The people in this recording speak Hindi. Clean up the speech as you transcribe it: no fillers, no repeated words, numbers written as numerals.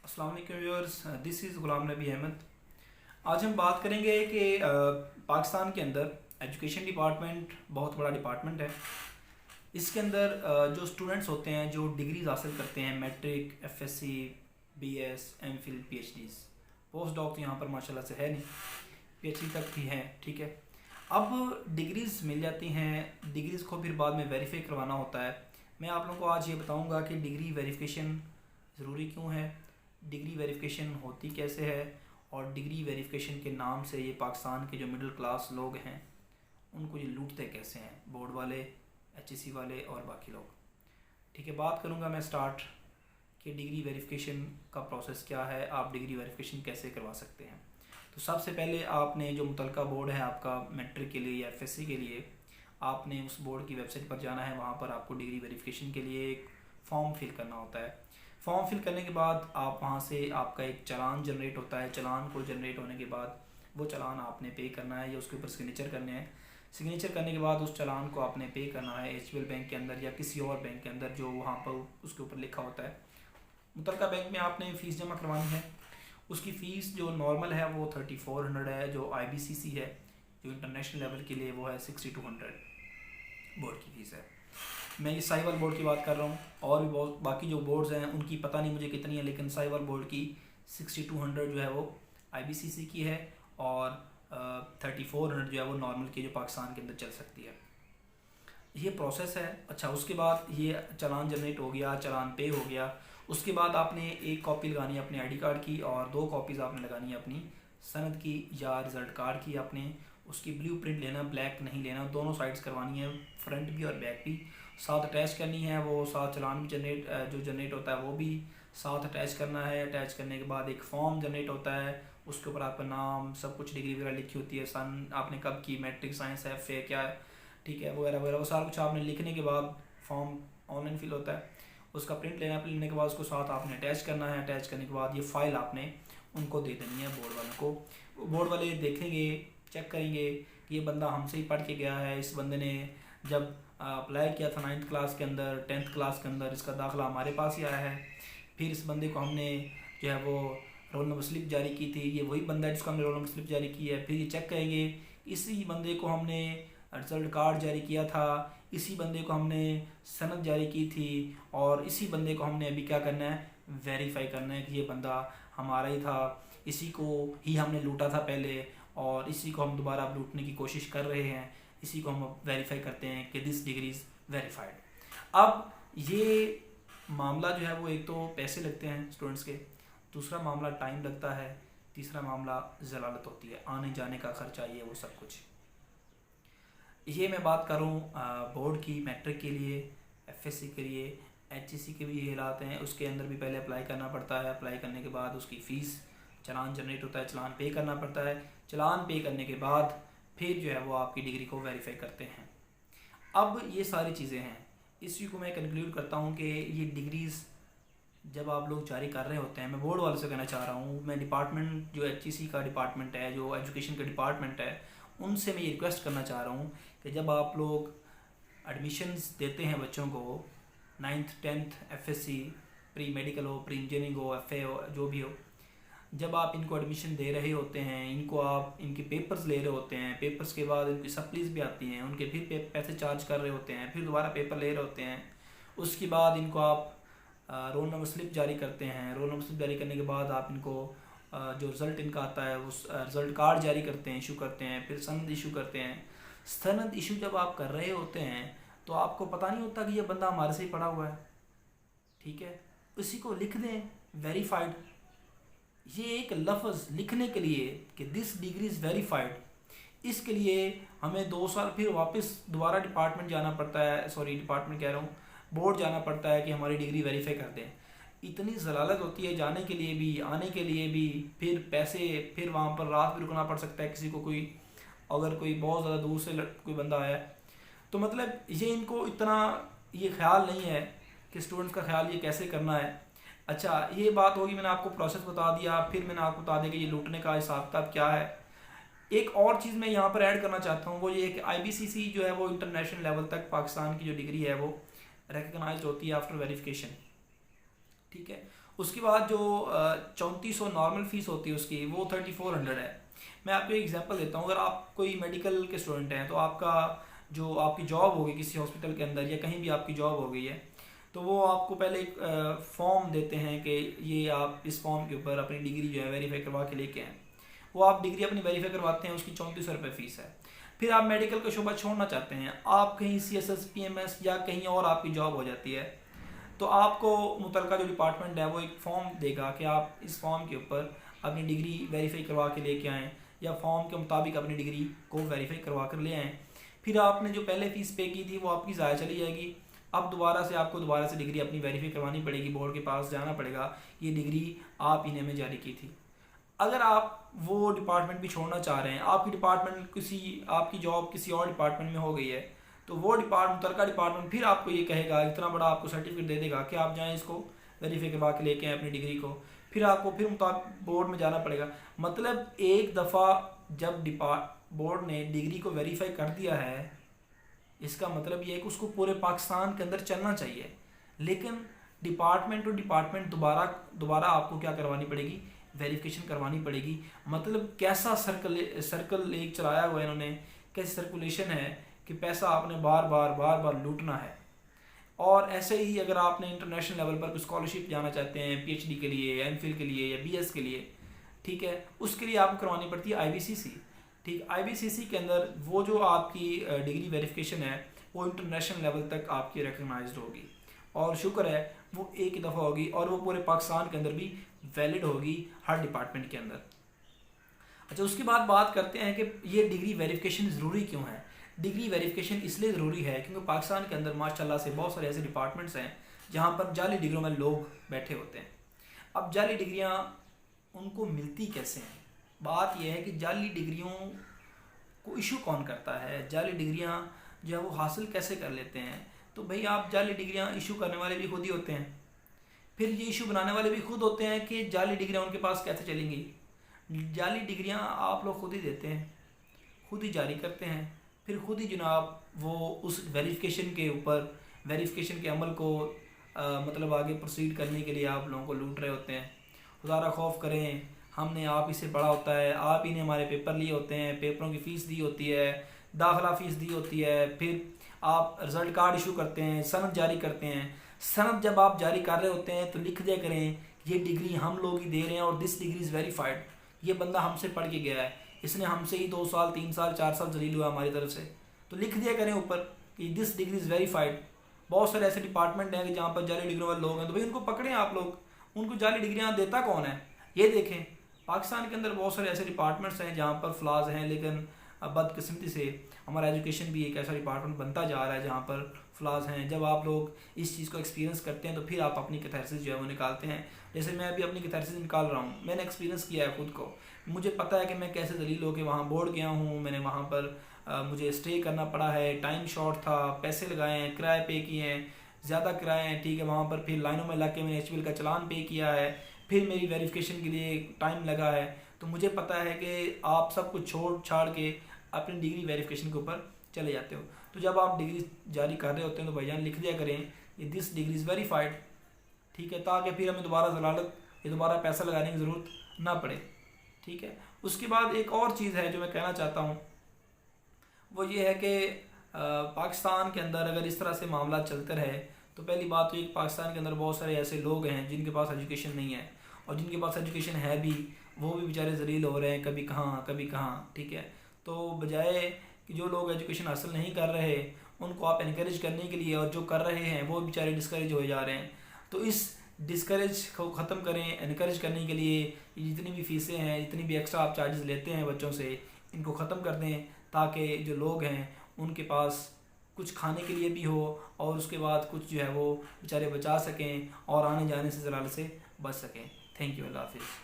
अस्सलाम वालेकुम viewers, this is Ghulam Nabi Ahmad. आज हम बात करेंगे कि पाकिस्तान के अंदर एजुकेशन डिपार्टमेंट बहुत बड़ा डिपार्टमेंट है। इसके अंदर जो स्टूडेंट्स होते हैं जो डिग्रीज हासिल करते हैं, matric, FSc, BS, MPhil, PhDs, post doc तो यहाँ पर माशाल्लाह से है नहीं, पीएचडी तक भी हैं, ठीक है। अब डिग्रीज मिल जाती हैं, डिग्रीज को फिर बाद में वेरीफाई करवाना होता है। मैं आप लोगों को आज ये बताऊंगा कि डिग्री वेरिफिकेशन ज़रूरी क्यों है, डिग्री वेरिफिकेशन होती कैसे है, और डिग्री वेरिफिकेशन के नाम से ये पाकिस्तान के जो मिडिल क्लास लोग हैं उनको ये लूटते कैसे हैं, बोर्ड वाले, एचएससी वाले और बाकी लोग। ठीक है, बात करूँगा मैं स्टार्ट कि डिग्री वेरिफिकेशन का प्रोसेस क्या है, आप डिग्री वेरिफिकेशन कैसे करवा सकते हैं। तो सबसे पहले आपने जो मुतलका बोर्ड है आपका मैट्रिक के लिए या एफएससी के लिए, आपने उस बोर्ड की वेबसाइट पर जाना है। वहाँ पर आपको डिग्री वेरिफिकेशन के लिए एक फॉर्म फिल करना होता है। फॉर्म फिल करने के बाद आप वहाँ से आपका एक चालान जनरेट होता है। चालान को जनरेट होने के बाद वो चालान आपने पे करना है या उसके ऊपर सिग्नेचर करने हैं। सिग्नेचर करने के बाद उस चालान को आपने पे करना है एचबीएल बैंक के अंदर या किसी और बैंक के अंदर जो वहाँ पर उसके ऊपर लिखा होता है। मुतलका बैंक में आपने फ़ीस जमा करवानी है। उसकी फ़ीस जो नॉर्मल है वो 3400 है, जो IBCC है, जो इंटरनेशनल लेवल के लिए, वो है 6200 बोर्ड की फ़ीस है। मैं ये साहिवाल बोर्ड की बात कर रहा हूँ, और भी बहुत बाकी जो बोर्ड्स हैं उनकी पता नहीं मुझे कितनी है, लेकिन साहिवाल बोर्ड की 6200 जो है वो IBCC की है, और 3400 जो है वो नॉर्मल की जो पाकिस्तान के अंदर चल सकती है। ये प्रोसेस है। अच्छा, उसके बाद ये चालान जनरेट हो गया, चालान पे हो गया। उसके बाद आपने एक कॉपी लगानी है अपने आईडी कार्ड की, और 2 कॉपीज़ आपने लगानी है अपनी सनद की या रिज़ल्ट कार्ड की। आपने उसकी ब्लू प्रिंट लेना, ब्लैक नहीं लेना, दोनों साइड्स करवानी है, फ्रंट भी और बैक भी साथ अटैच करनी है। वो साथ चालान भी जो जनरेट होता है वो भी साथ अटैच करना है। अटैच करने के बाद एक फॉर्म जनरेट होता है, उसके ऊपर आपका नाम, सब कुछ, डिग्री वगैरह लिखी होती है, सन आपने कब की, मैट्रिक, साइंस है, फे क्या है, ठीक है, वगैरह वगैरह, वो सारा कुछ आपने लिखने के बाद फॉर्म ऑनलाइन फिल होता है। उसका प्रिंट लेना, प्रिंट लेने के बाद उसको साथ आपने अटैच करना है। अटैच करने के बाद ये फ़ाइल आपने उनको दे देनी है, बोर्ड वालों को। बोर्ड वाले देखेंगे, चेक करेंगे कि ये बंदा हमसे ही पढ़ के गया है, इस बंदे ने जब अप्लाई किया था 9th क्लास के अंदर, 10th क्लास के अंदर, इसका दाखिला हमारे पास ही आया है। फिर इस बंदे को हमने जो है वो रोल नंबर स्लिप जारी की थी, ये वही बंदा है जिसको हमने रोल नंबर स्लिप जारी की है। फिर ये चेक करेंगे, इसी बंदे को हमने रिजल्ट कार्ड जारी किया था, इसी बंदे को हमने सनद जारी की थी, और इसी बंदे को हमने अभी क्या करना है, वेरीफाई करना है कि ये बंदा हमारा ही था, इसी को ही हमने लूटा था पहले, और इसी को हम दोबारा लूटने की कोशिश कर रहे हैं। इसी को हम वेरीफाई करते हैं कि दिस डिग्री इज़ वेरीफाइड। अब ये मामला जो है वो, एक तो पैसे लगते हैं स्टूडेंट्स के, दूसरा मामला टाइम लगता है, तीसरा मामला जलालत होती है, आने जाने का खर्चा, ये वो सब कुछ। ये मैं बात करूँ बोर्ड की, मैट्रिक के लिए, एफएससी के लिए, एचएससी के भी ये हालात हैं। उसके अंदर भी पहले अप्लाई करना पड़ता है। अप्लाई करने के बाद उसकी फ़ीस, चालान जनरेट होता है, चालान पे करना पड़ता है। चालान पे करने के बाद फिर जो है वो आपकी डिग्री को वेरीफाई करते हैं। अब ये सारी चीज़ें हैं, इसी को मैं कंक्लूड करता हूँ कि ये डिग्रीज़ जब आप लोग जारी कर रहे होते हैं, मैं बोर्ड वालों से कहना चाह रहा हूँ, मैं डिपार्टमेंट जो एचईसी का डिपार्टमेंट है, जो एजुकेशन का डिपार्टमेंट है, उनसे मैं ये रिक्वेस्ट करना चाह रहा हूँ कि जब आप लोग एडमिशन्स देते हैं बच्चों को, 9th 10th FSc, pre medical हो, प्री इंजीनियरिंग हो, एफए हो, जो भी हो, जब आप इनको एडमिशन दे रहे होते हैं, इनको आप इनके पेपर्स ले रहे होते हैं, पेपर्स के बाद इनकी सप्लीज भी आती हैं, उनके फिर पैसे चार्ज कर रहे होते हैं, फिर दोबारा पेपर ले रहे होते हैं, उसके बाद इनको आप रोल नंबर स्लिप जारी करते हैं। रोल नंबर स्लिप जारी करने के बाद आप इनको जो रिज़ल्ट इनका आता है उस रिज़ल्ट कार्ड जारी करते हैं, इशू करते हैं, फिर सनद इशू करते हैं। सनद इशू जब आप कर रहे होते हैं तो आपको पता नहीं होता कि ये बंदा हमारे से ही पढ़ा हुआ है, ठीक है, इसी को लिख दें वेरीफाइड। ये एक लफ्ज़ लिखने के लिए कि दिस डिग्री इज़ वेरीफाइड, इसके लिए हमें 2 साल फिर वापस दोबारा डिपार्टमेंट जाना पड़ता है, सॉरी डिपार्टमेंट कह रहा हूँ, बोर्ड जाना पड़ता है कि हमारी डिग्री वेरीफाई कर दें। इतनी जलालत होती है जाने के लिए भी, आने के लिए भी, फिर पैसे, फिर वहाँ पर रात भी रुकना पड़ सकता है किसी को, कोई अगर कोई बहुत ज़्यादा दूर से कोई बंदा आया है तो। मतलब ये इनको इतना ये ख्याल नहीं है कि स्टूडेंट्स का ख्याल ये कैसे करना है। अच्छा, ये बात होगी, मैंने आपको प्रोसेस बता दिया, फिर मैंने आपको बता दिया कि ये लूटने का हिसाब किताब क्या है। एक और चीज़ मैं यहाँ पर ऐड करना चाहता हूँ, वो ये कि IBCC जो है वो इंटरनेशनल लेवल तक पाकिस्तान की जो डिग्री है वो रिकगनाइज होती है आफ्टर वेरिफिकेशन, ठीक है। उसके बाद जो 3400 नॉर्मल फ़ीस होती है उसकी, वो 3400 है। मैं आपको एक एग्जांपल देता हूँ। अगर आप कोई मेडिकल के स्टूडेंट हैं तो आपका जो आपकी जॉब होगी किसी हॉस्पिटल के अंदर या कहीं भी आपकी जॉब हो गई है, तो वो आपको पहले एक फॉर्म देते हैं कि ये आप इस फॉर्म के ऊपर अपनी डिग्री जो है वेरीफाई करवा के लेके आएँ। वो आप डिग्री अपनी वेरीफाई करवाते हैं, उसकी 3400 रुपये फ़ीस है। फिर आप मेडिकल का शोबा छोड़ना चाहते हैं, आप कहीं CSS PMS या कहीं और आपकी जॉब हो जाती है, तो आपको मुतलका जो डिपार्टमेंट है वो एक फॉर्म देगा कि आप इस फॉर्म के ऊपर अपनी डिग्री वेरीफाई करवा के लेके आएँ या फॉर्म के मुताबिक अपनी डिग्री को वेरीफाई करवा कर ले आएँ। फिर आपने जो पहले फ़ीस पे की थी वो आपकी ज़ाया चली जाएगी। अब आपको दोबारा से डिग्री अपनी वेरीफाई करवानी पड़ेगी, बोर्ड के पास जाना पड़ेगा, ये डिग्री आप इन्हें में जारी की थी। अगर आप वो डिपार्टमेंट भी छोड़ना चाह रहे हैं, आपकी जॉब किसी और डिपार्टमेंट में हो गई है, तो वो मुतलका डिपार्टमेंट फिर आपको ये कहेगा, इतना बड़ा आपको सर्टिफिकेट दे देगा कि आप जाएँ इसको वेरीफाई करवा के लेके आएँ अपनी डिग्री को। फिर आपको बोर्ड में जाना पड़ेगा। मतलब एक दफ़ा जब बोर्ड ने डिग्री को वेरीफाई कर दिया है, इसका मतलब ये है कि उसको पूरे पाकिस्तान के अंदर चलना चाहिए। लेकिन डिपार्टमेंट टू डिपार्टमेंट दोबारा आपको क्या करवानी पड़ेगी, वेरिफिकेशन करवानी पड़ेगी। मतलब कैसा सर्कल एक चलाया हुआ है इन्होंने, कैसी सर्कुलेशन है कि पैसा आपने बार बार लूटना है। और ऐसे ही अगर आपने इंटरनेशनल लेवल पर कोई स्कॉलरशिप जाना चाहते हैं PhD के लिए, MPhil के लिए या BS के लिए, ठीक है, उसके लिए आपको करवानी पड़ती है IBCC। ठीक, IBCC के अंदर वो जो आपकी डिग्री वेरिफिकेशन है वो इंटरनेशनल लेवल तक आपकी रिकगनाइज्ड होगी, और शुक्र है वो एक ही दफ़ा होगी और वो पूरे पाकिस्तान के अंदर भी वैलिड होगी हर डिपार्टमेंट के अंदर। अच्छा, उसके बाद बात करते हैं कि ये डिग्री वेरिफिकेशन ज़रूरी क्यों है। डिग्री वेरिफिकेशन इसलिए ज़रूरी है क्योंकि पाकिस्तान के अंदर माशाल्लाह से बहुत सारे ऐसे डिपार्टमेंट्स हैं जहाँ पर जाली डिग्रियों में लोग बैठे होते हैं। अब जाली डिग्रियाँ उनको मिलती कैसे हैं? बात यह है कि जाली डिग्रियों को इशू कौन करता है, जाली डिग्रियाँ जो है वो हासिल कैसे कर लेते हैं। तो भाई, आप जाली डिग्रियाँ इशू करने वाले भी खुद ही होते हैं, फिर ये इशू बनाने वाले भी खुद होते हैं कि जाली डिग्रियाँ उनके पास कैसे चलेंगी। जाली डिग्रियाँ आप लोग खुद ही देते हैं, खुद ही जारी करते हैं, फिर खुद ही जनाब वो उस वेरिफिकेशन के अमल को मतलब आगे प्रोसीड करने के लिए आप लोगों को लूट रहे होते हैं। खुदा खौफ करें, हमने आप ही से पढ़ा होता है, आप ही ने हमारे पेपर लिए होते हैं, पेपरों की फ़ीस दी होती है, दाखिला फ़ीस दी होती है, फिर आप रिज़ल्ट कार्ड इशू करते हैं, सनद जारी करते हैं। सनद जब आप जारी कर रहे होते हैं तो लिख दिया करें ये डिग्री हम लोग ही दे रहे हैं और दिस डिग्री इज़ वेरीफाइड। ये बंदा हमसे पढ़ के गया है, इसने हमसे ही 2 साल 3 साल 4 साल जलील हुआ हमारी तरफ से, तो लिख दिया करें ऊपर कि दिस डिग्री इज़ वेरीफाइड। बहुत सारे ऐसे डिपार्टमेंट हैं कि जहाँ पर जाली डिग्री वाले लोग हैं, तो भाई उनको पकड़ें आप लोग, उनको जाली डिग्रियाँ देता कौन है ये देखें। पाकिस्तान के अंदर बहुत सारे ऐसे डिपार्टमेंट्स हैं जहाँ पर फ्लॉज हैं, लेकिन बदकिस्मती से हमारा एजुकेशन भी एक ऐसा डिपार्टमेंट बनता जा रहा है जहाँ पर फ्लॉज हैं। जब आप लोग इस चीज़ को एक्सपीरियंस करते हैं तो फिर आप अपनी कैथारसिस जो है वो निकालते हैं। जैसे मैं अभी अपनी कैथारसिस निकाल रहा हूँ, मैंने एक्सपीरियंस किया है खुद को, मुझे पता है कि मैं कैसे दलील होकर वहाँ बोर्ड गया हूँ, मैंने वहाँ पर मुझे स्टे करना पड़ा है, टाइम शॉर्ट था, पैसे लगाए हैं, किराए पे किए हैं, ज़्यादा किराए हैं, ठीक है, वहाँ पर फिर लाइनों में लग के मैंने HBL का चलान पे किया है, फिर मेरी वेरिफिकेशन के लिए टाइम लगा है। तो मुझे पता है कि आप सब कुछ छोड़ छाड़ के अपनी डिग्री वेरिफिकेशन के ऊपर चले जाते हो। तो जब आप डिग्री जारी कर रहे होते हैं तो भाईजान लिख दिया करें ये दिस डिग्री इज़ वेरीफाइड, ठीक है, ताकि फिर हमें दोबारा पैसा लगाने की ज़रूरत ना पड़े, ठीक है। उसके बाद एक और चीज़ है जो मैं कहना चाहता हूँ, वो ये है कि पाकिस्तान के अंदर अगर इस तरह से मामला चलते रहे तो पहली बात तो एक पाकिस्तान के अंदर बहुत सारे ऐसे लोग हैं जिनके पास एजुकेशन नहीं है, और जिनके पास एजुकेशन है भी वो भी बेचारे जलील हो रहे हैं, कभी कहाँ, ठीक है। तो बजाय कि जो लोग एजुकेशन हासिल नहीं कर रहे उनको आप इनकरेज करने के लिए, और जो कर रहे हैं वो बेचारे डिस्करेज हो जा रहे हैं, तो इस डिस्करेज को ख़त्म करें। इनकरेज करने के लिए जितनी भी फ़ीसें हैं, जितनी भी एक्स्ट्रा आप चार्जेस लेते हैं बच्चों से, इनको ख़त्म कर दें ताकि जो लोग हैं उनके पास कुछ खाने के लिए भी हो, और उसके बाद कुछ जो है वो बेचारे बचा सकें और आने जाने से ज़लाल से बच सकें। थैंक यू, अल्लाह हाफ़िज़।